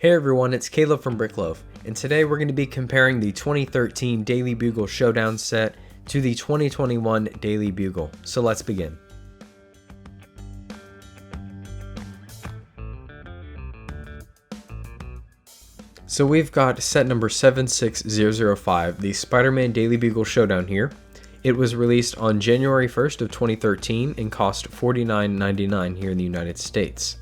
Hey everyone, it's Caleb from Brickloaf, and today we're going to be comparing the 2013 Daily Bugle Showdown set to the 2021 Daily Bugle. So let's begin. So we've got set number 76005, the Spider-Man Daily Bugle Showdown here. It was released on January 1st of 2013 and cost $49.99 here in the United States.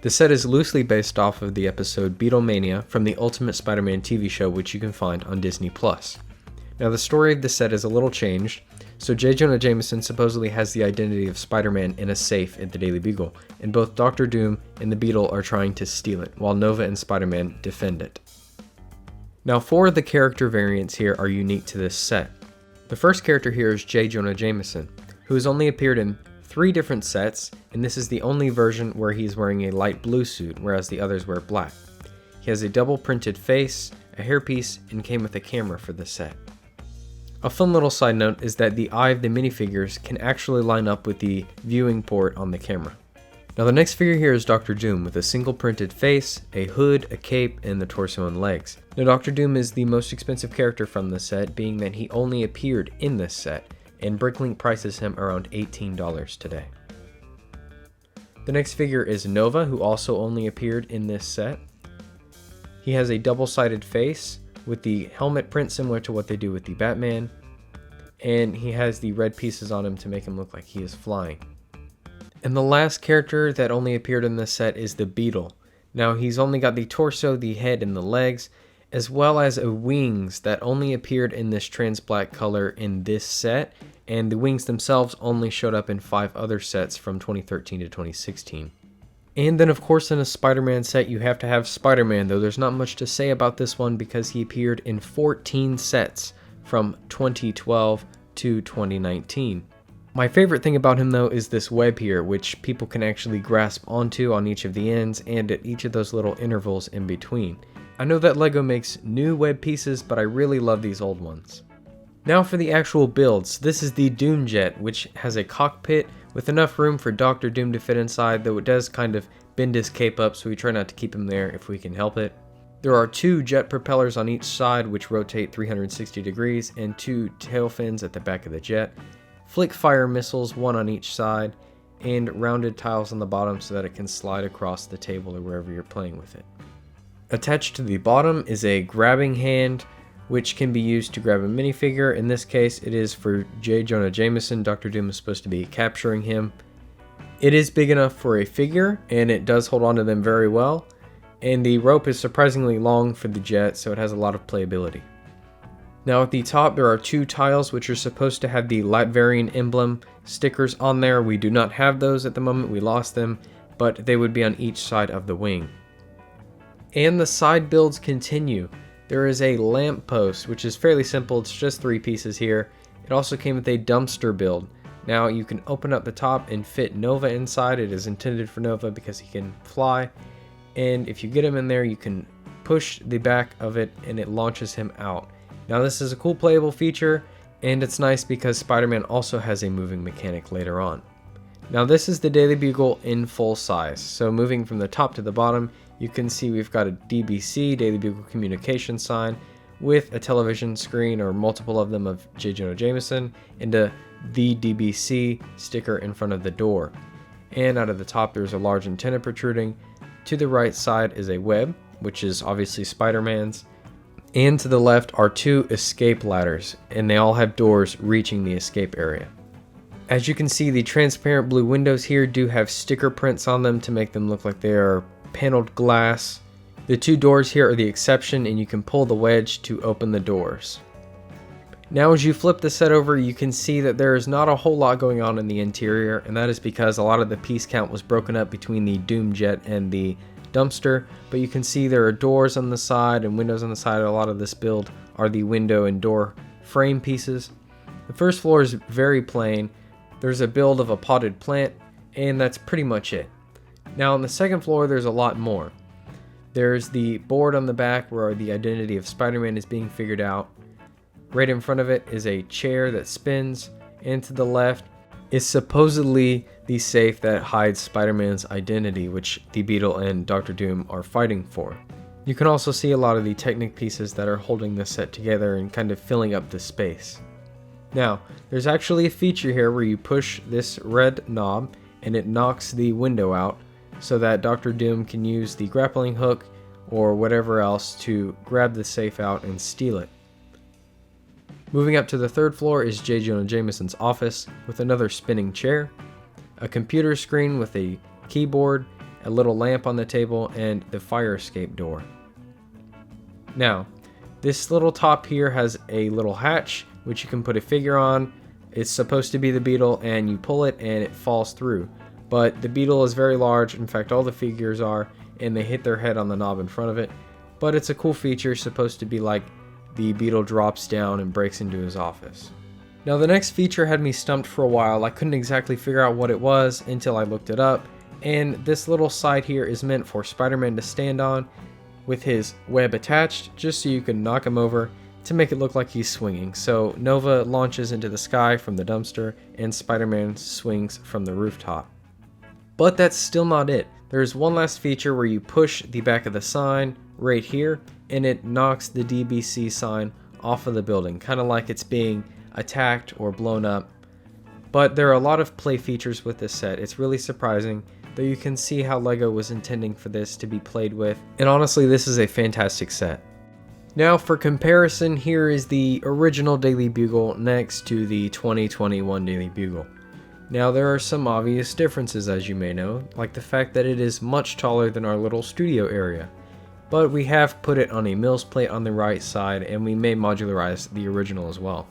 The set is loosely based off of the episode Beatlemania from the Ultimate Spider-Man TV show, which you can find on Disney+. Now the story of the set is a little changed, so J. Jonah Jameson supposedly has the identity of Spider-Man in a safe at the Daily Bugle, and both Dr. Doom and the Beetle are trying to steal it, while Nova and Spider-Man defend it. Now 4 of the character variants here are unique to this set. The first character here is J. Jonah Jameson, who has only appeared in 3 different sets, and this is the only version where he's wearing a light blue suit, whereas the others wear black. He has a double printed face, a hairpiece, and came with a camera for the set. A fun little side note is that the eye of the minifigures can actually line up with the viewing port on the camera. Now the next figure here is Dr. Doom with a single printed face, a hood, a cape, and the torso and legs. Now Dr. Doom is the most expensive character from the set, being that he only appeared in this set, and Bricklink prices him around $18 today. The next figure is Nova, who also only appeared in this set. He has a double-sided face with the helmet print similar to what they do with the Batman, and he has the red pieces on him to make him look like he is flying. And the last character that only appeared in this set is the Beetle. Now he's only got the torso, the head, and the legs, as well as wings that only appeared in this trans black color in this set, and the wings themselves only showed up in 5 other sets from 2013 to 2016. And then of course in a Spider-Man set you have to have Spider-Man, though there's not much to say about this one because he appeared in 14 sets from 2012 to 2019. My favorite thing about him though is this web here, which people can actually grasp onto on each of the ends and at each of those little intervals in between. I know that LEGO makes new web pieces, but I really love these old ones. Now for the actual builds. This is the Doom Jet, which has a cockpit with enough room for Dr. Doom to fit inside, though it does kind of bend his cape up, so we try not to keep him there if we can help it. There are 2 jet propellers on each side, which rotate 360 degrees, and 2 tail fins at the back of the jet. Flick fire missiles, 1 on each side, and rounded tiles on the bottom so that it can slide across the table or wherever you're playing with it. Attached to the bottom is a grabbing hand, which can be used to grab a minifigure. In this case, it is for J. Jonah Jameson. Dr. Doom is supposed to be capturing him. It is big enough for a figure, and it does hold on to them very well. And the rope is surprisingly long for the jet, so it has a lot of playability. Now at the top, there are 2 tiles which are supposed to have the Latverian emblem stickers on there. We do not have those at the moment, we lost them, but they would be on each side of the wing. And the side builds continue. There is a lamp post, which is fairly simple. It's just 3 pieces here. It also came with a dumpster build. Now you can open up the top and fit Nova inside. It is intended for Nova because he can fly. And if you get him in there, you can push the back of it and it launches him out. Now this is a cool playable feature, and it's nice because Spider-Man also has a moving mechanic later on. Now this is the Daily Bugle in full size. So moving from the top to the bottom, you can see we've got a DBC, Daily Bugle Communication sign, with a television screen or multiple of them of J. Jonah Jameson, and a The DBC sticker in front of the door. And out of the top there's a large antenna protruding. To the right side is a web, which is obviously Spider-Man's. And to the left are 2 escape ladders, and they all have doors reaching the escape area. As you can see, the transparent blue windows here do have sticker prints on them to make them look like they are paneled glass. The 2 doors here are the exception, and you can pull the wedge to open the doors. Now as you flip the set over, you can see that there is not a whole lot going on in the interior, and that is because a lot of the piece count was broken up between the Doom Jet and the dumpster, but you can see there are doors on the side and windows on the side. A lot of this build are the window and door frame pieces. The first floor is very plain. There's a build of a potted plant, and that's pretty much it. Now on the second floor there's a lot more. There's the board on the back where the identity of Spider-Man is being figured out. Right in front of it is a chair that spins, and to the left is supposedly the safe that hides Spider-Man's identity, which the Beetle and Dr. Doom are fighting for. You can also see a lot of the Technic pieces that are holding the set together and kind of filling up the space. Now, there's actually a feature here where you push this red knob and it knocks the window out so that Dr. Doom can use the grappling hook or whatever else to grab the safe out and steal it. Moving up to the third floor is J. Jonah Jameson's office with another spinning chair, a computer screen with a keyboard, a little lamp on the table, and the fire escape door. Now, this little top here has a little hatch which you can put a figure on. It's supposed to be the Beetle, and you pull it and it falls through. But the Beetle is very large, in fact all the figures are, and they hit their head on the knob in front of it. But it's a cool feature, supposed to be like the Beetle drops down and breaks into his office. Now the next feature had me stumped for a while. I couldn't exactly figure out what it was until I looked it up. And this little side here is meant for Spider-Man to stand on with his web attached, just so you can knock him over to make it look like he's swinging. So Nova launches into the sky from the dumpster and Spider-Man swings from the rooftop. But that's still not it. There's one last feature where you push the back of the sign right here and it knocks the DBC sign off of the building, kind of like it's being attacked or blown up. But there are a lot of play features with this set. It's really surprising, though you can see how LEGO was intending for this to be played with. And honestly, this is a fantastic set. Now for comparison, here is the original Daily Bugle next to the 2021 Daily Bugle. Now there are some obvious differences, as you may know, like the fact that it is much taller than our little studio area. But we have put it on a Mills plate on the right side, and we may modularize the original as well.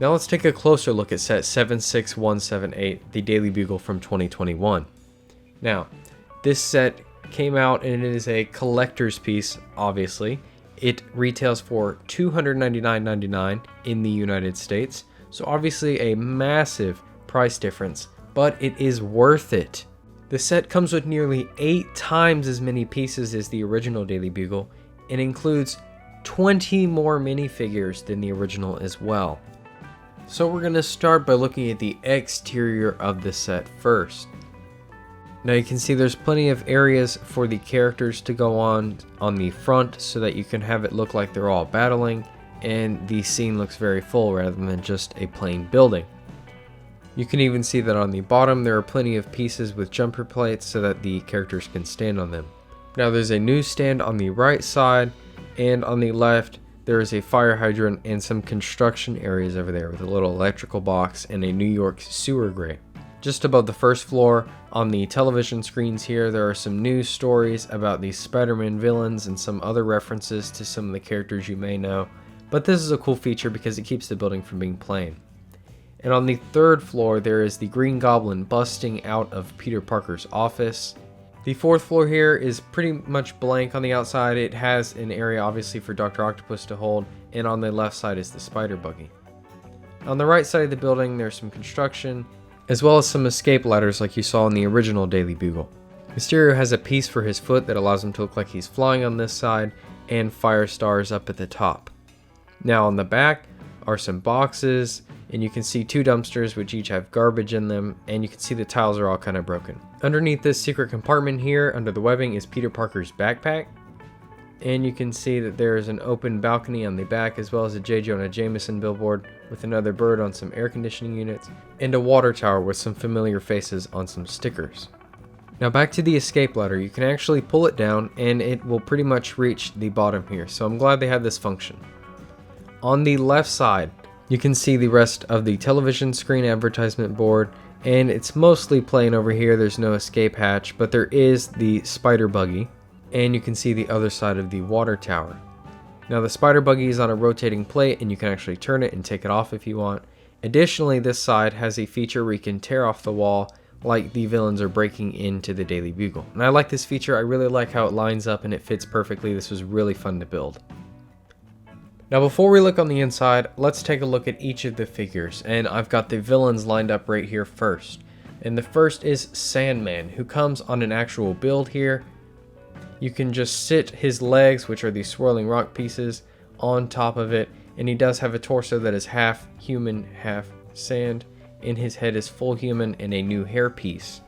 Now let's take a closer look at set 76178, the Daily Bugle from 2021. Now, this set came out and it is a collector's piece, obviously. It retails for $299.99 in the United States, so obviously a massive price difference, but it is worth it. The set comes with nearly 8 times as many pieces as the original Daily Bugle and includes 20 more minifigures than the original as well. So we're going to start by looking at the exterior of the set first. Now you can see there's plenty of areas for the characters to go on the front so that you can have it look like they're all battling, and the scene looks very full rather than just a plain building. You can even see that on the bottom there are plenty of pieces with jumper plates so that the characters can stand on them. Now there's a newsstand on the right side, and on the left there is a fire hydrant and some construction areas over there with a little electrical box and a New York sewer grate. Just above the first floor, on the television screens here, there are some news stories about the Spider-Man villains and some other references to some of the characters you may know. But this is a cool feature because it keeps the building from being plain. And on the third floor, there is the Green Goblin busting out of Peter Parker's office. The fourth floor here is pretty much blank on the outside. It has an area obviously for Dr. Octopus to hold, and on the left side is the spider buggy. On the right side of the building, there's some construction, as well as some escape ladders like you saw in the original Daily Bugle. Mysterio has a piece for his foot that allows him to look like he's flying on this side, and fire stars up at the top. Now on the back are some boxes, and you can see 2 dumpsters which each have garbage in them, and you can see the tiles are all kind of broken. Underneath this secret compartment here, under the webbing, is Peter Parker's backpack. And you can see that there is an open balcony on the back, as well as a J. Jonah Jameson billboard with another bird on some air conditioning units, and a water tower with some familiar faces on some stickers. Now back to the escape ladder, you can actually pull it down and it will pretty much reach the bottom here, so I'm glad they had this function. On the left side, you can see the rest of the television screen advertisement board, and it's mostly plain over here. There's no escape hatch, but there is the spider buggy, and you can see the other side of the water tower. Now the spider buggy is on a rotating plate, and you can actually turn it and take it off if you want. Additionally, this side has a feature where you can tear off the wall like the villains are breaking into the Daily Bugle. And I like this feature. I really like how it lines up and it fits perfectly. This was really fun to build. Now before we look on the inside, let's take a look at each of the figures, and I've got the villains lined up right here first. And the first is Sandman, who comes on an actual build here. You can just sit his legs, which are these swirling rock pieces, on top of it, and he does have a torso that is half human, half sand, and his head is full human and a new hairpiece.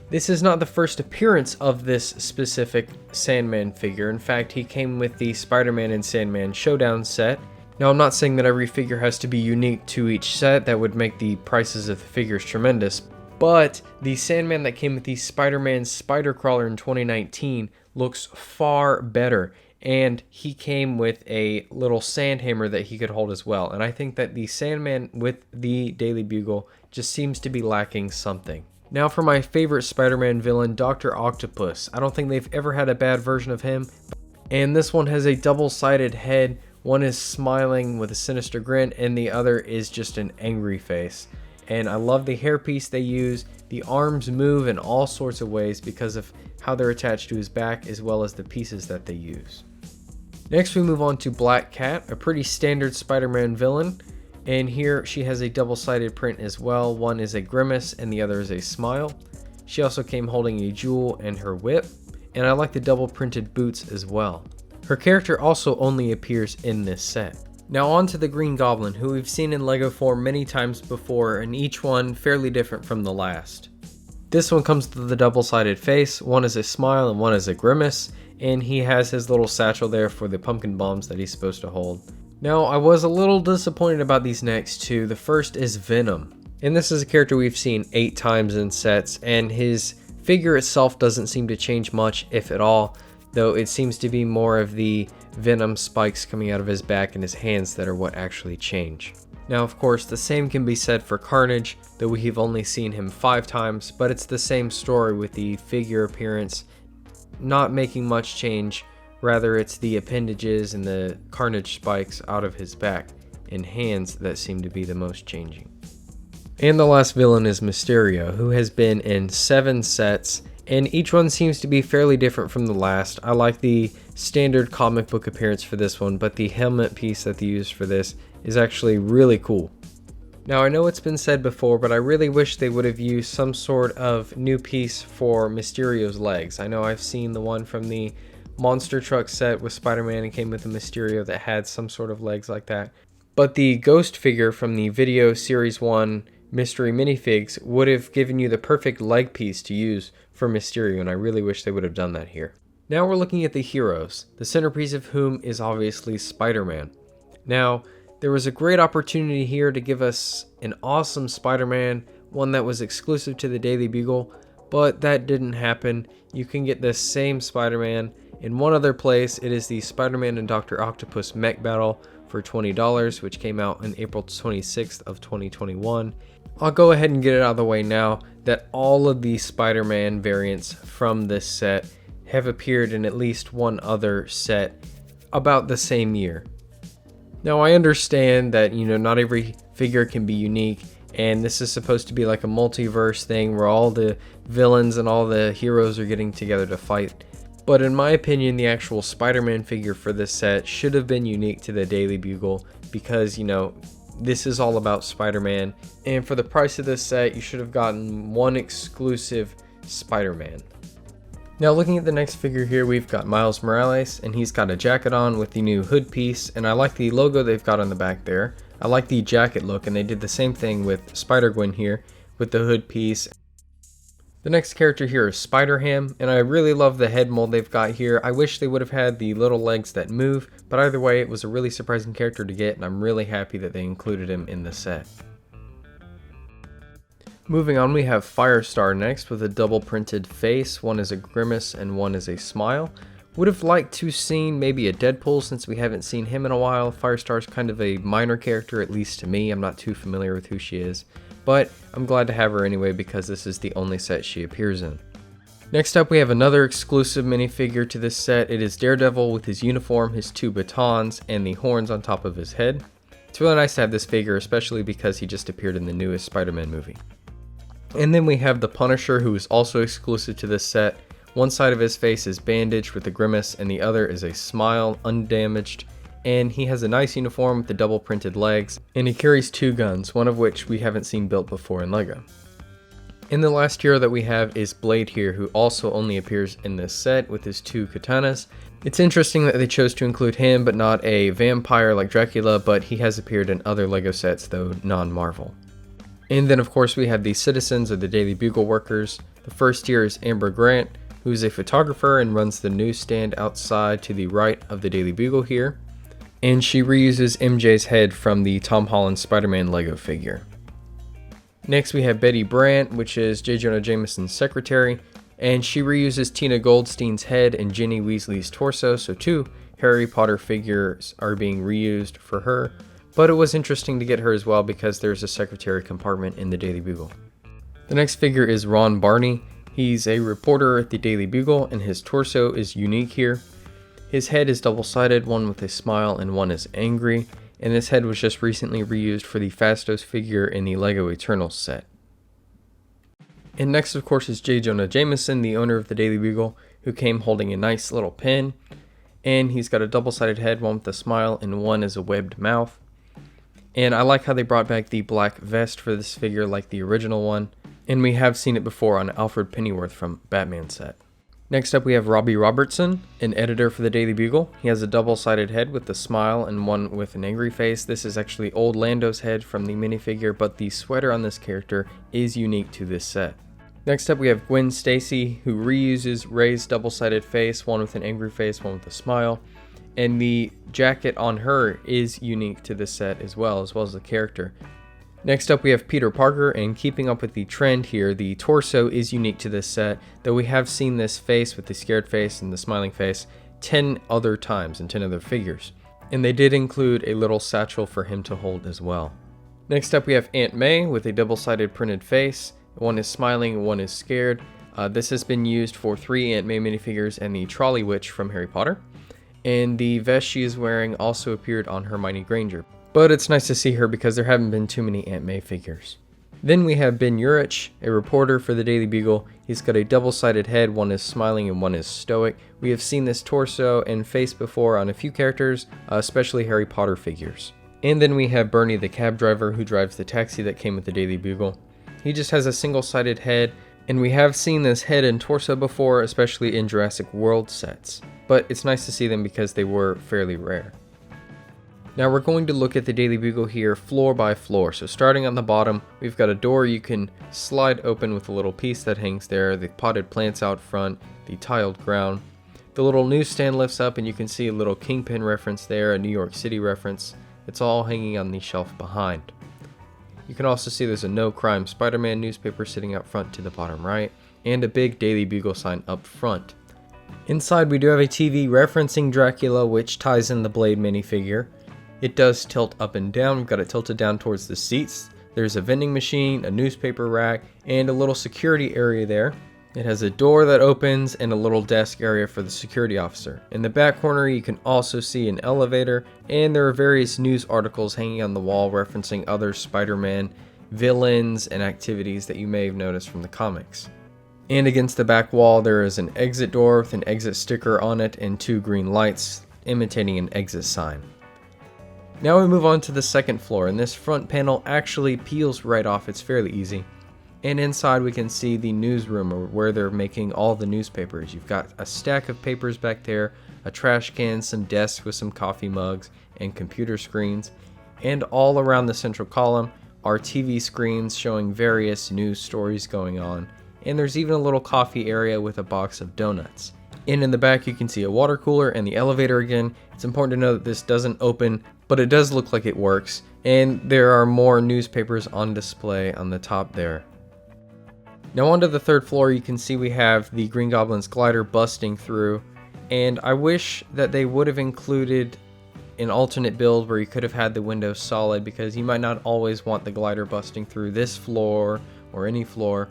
This is not the first appearance of this specific Sandman figure. In fact, he came with the Spider-Man and Sandman Showdown set. Now, I'm not saying that every figure has to be unique to each set. That would make the prices of the figures tremendous. But the Sandman that came with the Spider-Man Spider Crawler in 2019 looks far better. And he came with a little sand hammer that he could hold as well. And I think that the Sandman with the Daily Bugle just seems to be lacking something. Now for my favorite Spider-Man villain, Dr. Octopus. I don't think they've ever had a bad version of him. And this one has a double-sided head. One is smiling with a sinister grin, and the other is just an angry face. And I love the hairpiece they use. The arms move in all sorts of ways because of how they're attached to his back, as well as the pieces that they use. Next we move on to Black Cat, a pretty standard Spider-Man villain. And here she has a double-sided print as well. One is a grimace and the other is a smile. She also came holding a jewel and her whip. And I like the double printed boots as well. Her character also only appears in this set. Now on to the Green Goblin, who we've seen in LEGO form many times before, and each one fairly different from the last. This one comes with the double-sided face. One is a smile and one is a grimace. And he has his little satchel there for the pumpkin bombs that he's supposed to hold. Now, I was a little disappointed about these next two. The first is Venom. And this is a character we've seen 8 times in sets, and his figure itself doesn't seem to change much, if at all, though it seems to be more of the venom spikes coming out of his back and his hands that are what actually change. Now, of course, the same can be said for Carnage, though we've only seen him 5 times, but it's the same story with the figure appearance not making much change. Rather, it's the appendages and the Carnage spikes out of his back and hands that seem to be the most changing. And the last villain is Mysterio, who has been in 7 sets, and each one seems to be fairly different from the last. I like the standard comic book appearance for this one, but the helmet piece that they used for this is actually really cool. Now, I know it's been said before, but I really wish they would have used some sort of new piece for Mysterio's legs. I know I've seen the one from the Monster Truck set with Spider-Man and came with a Mysterio that had some sort of legs like that. But the Ghost figure from the Video Series 1 Mystery Minifigs would have given you the perfect leg piece to use for Mysterio, and I really wish they would have done that here. Now we're looking at the heroes, the centerpiece of whom is obviously Spider-Man. Now, there was a great opportunity here to give us an awesome Spider-Man, one that was exclusive to the Daily Bugle, but that didn't happen. You can get this same Spider-Man in one other place. It is the Spider-Man and Dr. Octopus mech battle for $20, which came out on April 26th of 2021. I'll go ahead and get it out of the way now that all of the Spider-Man variants from this set have appeared in at least one other set about the same year. Now, I understand that, not every figure can be unique, and this is supposed to be like a multiverse thing where all the villains and all the heroes are getting together to fight. But in my opinion, the actual Spider-Man figure for this set should have been unique to the Daily Bugle because, this is all about Spider-Man. And for the price of this set, you should have gotten one exclusive Spider-Man. Now looking at the next figure here, we've got Miles Morales, and he's got a jacket on with the new hood piece, and I like the logo they've got on the back there. I like the jacket look, and they did the same thing with Spider-Gwen here with the hood piece. The next character here is Spider-Ham, and I really love the head mold they've got here. I wish they would have had the little legs that move, but either way, it was a really surprising character to get, and I'm really happy that they included him in the set. Moving on, we have Firestar next with a double printed face. One is a grimace and one is a smile. Would have liked to seen maybe a Deadpool since we haven't seen him in a while. Firestar's kind of a minor character, at least to me. I'm not too familiar with who she is, but I'm glad to have her anyway because this is the only set she appears in. Next up, we have another exclusive minifigure to this set. It is Daredevil with his uniform, his 2 batons, and the horns on top of his head. It's really nice to have this figure, especially because he just appeared in the newest Spider-Man movie. And then we have the Punisher, who is also exclusive to this set. One side of his face is bandaged with a grimace, and the other is a smile, undamaged. And he has a nice uniform with the double printed legs, and he carries 2 guns, one of which we haven't seen built before in LEGO. And the last hero that we have is Blade here, who also only appears in this set with his 2 katanas. It's interesting that they chose to include him, but not a vampire like Dracula, but he has appeared in other LEGO sets, though non-Marvel. And then of course we have the citizens or the Daily Bugle workers. The first here is Amber Grant, who's a photographer and runs the newsstand outside to the right of the Daily Bugle here. And she reuses MJ's head from the Tom Holland Spider-Man Lego figure. Next we have Betty Brant, which is J. Jonah Jameson's secretary, and she reuses Tina Goldstein's head and Ginny Weasley's torso, so 2 Harry Potter figures are being reused for her. But it was interesting to get her as well because there's a secretary compartment in the Daily Bugle. The next figure is Ron Barney. He's a reporter at the Daily Bugle and his torso is unique here. His head is double-sided, one with a smile and one is angry, and this head was just recently reused for the Fastos figure in the LEGO Eternals set. And next of course is J. Jonah Jameson, the owner of the Daily Bugle, who came holding a nice little pen, and he's got a double-sided head, one with a smile and one is a webbed mouth. And I like how they brought back the black vest for this figure like the original one, and we have seen it before on Alfred Pennyworth from Batman set. Next up we have Robbie Robertson, an editor for the Daily Bugle. He has a double-sided head with a smile and one with an angry face. This is actually old Lando's head from the minifigure, but the sweater on this character is unique to this set. Next up we have Gwen Stacy, who reuses Ray's double-sided face, one with an angry face, one with a smile. And the jacket on her is unique to this set as well as the character. Next up we have Peter Parker, and keeping up with the trend here, the torso is unique to this set, though we have seen this face with the scared face and the smiling face 10 other times in 10 other figures. And they did include a little satchel for him to hold as well. Next up we have Aunt May with a double-sided printed face. One is smiling and one is scared. This has been used for 3 Aunt May minifigures and the Trolley Witch from Harry Potter. And the vest she is wearing also appeared on Hermione Granger. But it's nice to see her because there haven't been too many Aunt May figures. Then we have Ben Urich, a reporter for the Daily Bugle. He's got a double-sided head, one is smiling and one is stoic. We have seen this torso and face before on a few characters, especially Harry Potter figures. And then we have Bernie the cab driver who drives the taxi that came with the Daily Bugle. He just has a single-sided head, and we have seen this head and torso before, especially in Jurassic World sets. But it's nice to see them because they were fairly rare. Now we're going to look at the Daily Bugle here floor by floor. So starting on the bottom, we've got a door you can slide open with a little piece that hangs there, the potted plants out front, the tiled ground. The little newsstand lifts up and you can see a little Kingpin reference there, a New York City reference. It's all hanging on the shelf behind. You can also see there's a No Crime Spider-Man newspaper sitting out front to the bottom right, and a big Daily Bugle sign up front. Inside we do have a TV referencing Dracula, which ties in the Blade minifigure. It does tilt up and down. We've got it tilted down towards the seats. There's a vending machine, a newspaper rack, and a little security area there. It has a door that opens and a little desk area for the security officer. In the back corner you can also see an elevator, and there are various news articles hanging on the wall referencing other Spider-Man villains and activities that you may have noticed from the comics. And against the back wall there is an exit door with an exit sticker on it and 2 green lights imitating an exit sign. Now we move on to the second floor, and this front panel actually peels right off. It's fairly easy. And inside we can see the newsroom where they're making all the newspapers. You've got a stack of papers back there, a trash can, some desks with some coffee mugs and computer screens. And all around the central column are TV screens showing various news stories going on. And there's even a little coffee area with a box of donuts. And in the back you can see a water cooler and the elevator again. It's important to know that this doesn't open, but it does look like it works. And there are more newspapers on display on the top there. Now onto the third floor, you can see we have the Green Goblin's glider busting through. And I wish that they would have included an alternate build where you could have had the window solid, because you might not always want the glider busting through this floor or any floor.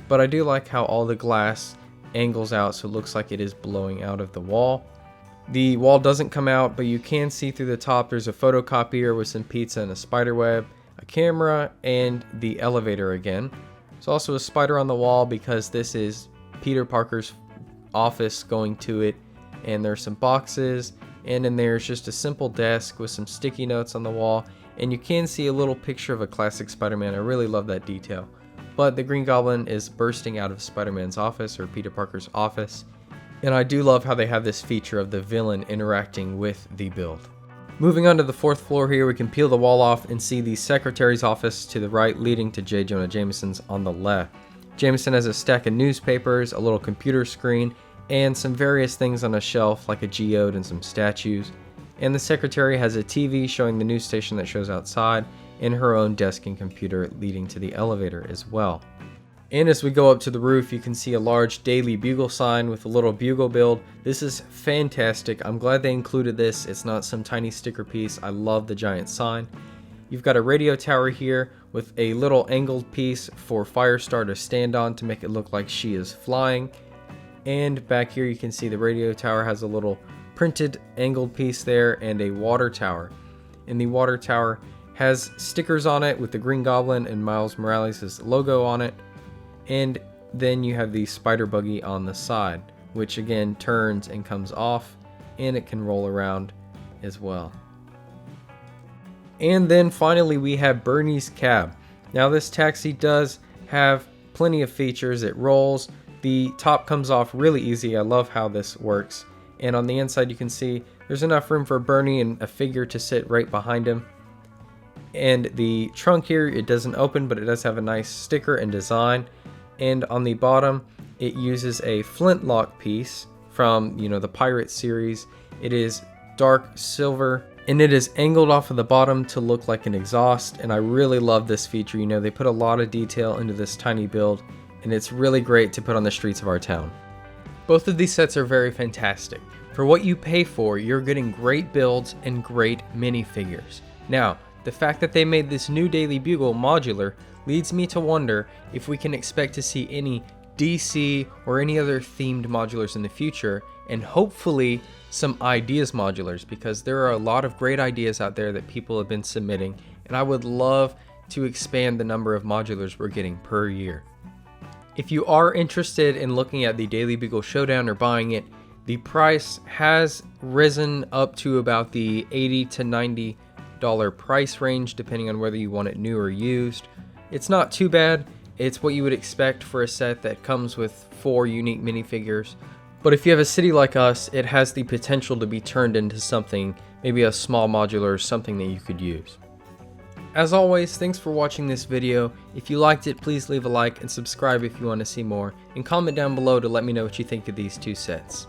But I do like how all the glass angles out so it looks like it is blowing out of the wall. The wall doesn't come out, but you can see through the top. There's a photocopier with some pizza and a spider web, a camera, and the elevator again. There's also a spider on the wall because this is Peter Parker's office going to it, and there's some boxes, and then there's just a simple desk with some sticky notes on the wall, and you can see a little picture of a classic Spider-Man. I really love that detail. But the Green Goblin is bursting out of Spider-Man's office, or Peter Parker's office. And I do love how they have this feature of the villain interacting with the build. Moving on to the 4th floor here, we can peel the wall off and see the secretary's office to the right, leading to J. Jonah Jameson's on the left. Jameson has a stack of newspapers, a little computer screen, and some various things on a shelf like a geode and some statues. And the secretary has a TV showing the news station that shows outside, and her own desk and computer leading to the elevator as well. And as we go up to the roof, you can see a large Daily Bugle sign with a little bugle build. This is fantastic. I'm glad they included this. It's not some tiny sticker piece. I love the giant sign. You've got a radio tower here with a little angled piece for Firestar to stand on to make it look like she is flying. And back here you can see the radio tower has a little printed angled piece there and a water tower. And the water tower has stickers on it with the Green Goblin and Miles Morales' logo on it. And then you have the spider buggy on the side, which again turns and comes off, and it can roll around as well. And then finally we have Bernie's cab. Now this taxi does have plenty of features. It rolls, the top comes off really easy. I love how this works. And on the inside you can see there's enough room for Bernie and a figure to sit right behind him. And the trunk here, it doesn't open, but it does have a nice sticker and design. And on the bottom it uses a flintlock piece from, the Pirate series. It is dark silver and it is angled off of the bottom to look like an exhaust, and I really love this feature. They put a lot of detail into this tiny build, and it's really great to put on the streets of our town. Both of these sets are very fantastic. For what you pay for, you're getting great builds and great minifigures. Now, the fact that they made this new Daily Bugle modular leads me to wonder if we can expect to see any DC or any other themed modulars in the future, and hopefully some ideas modulars, because there are a lot of great ideas out there that people have been submitting, and I would love to expand the number of modulars we're getting per year. If you are interested in looking at the Daily Bugle Showdown or buying it, the price has risen up to about the $80 to $90 price range, depending on whether you want it new or used. It's not too bad. It's what you would expect for a set that comes with 4 unique minifigures. But if you have a city like us, it has the potential to be turned into something, maybe a small modular or something that you could use. As always, thanks for watching this video. If you liked it, please leave a like and subscribe if you want to see more, and comment down below to let me know what you think of these 2 sets.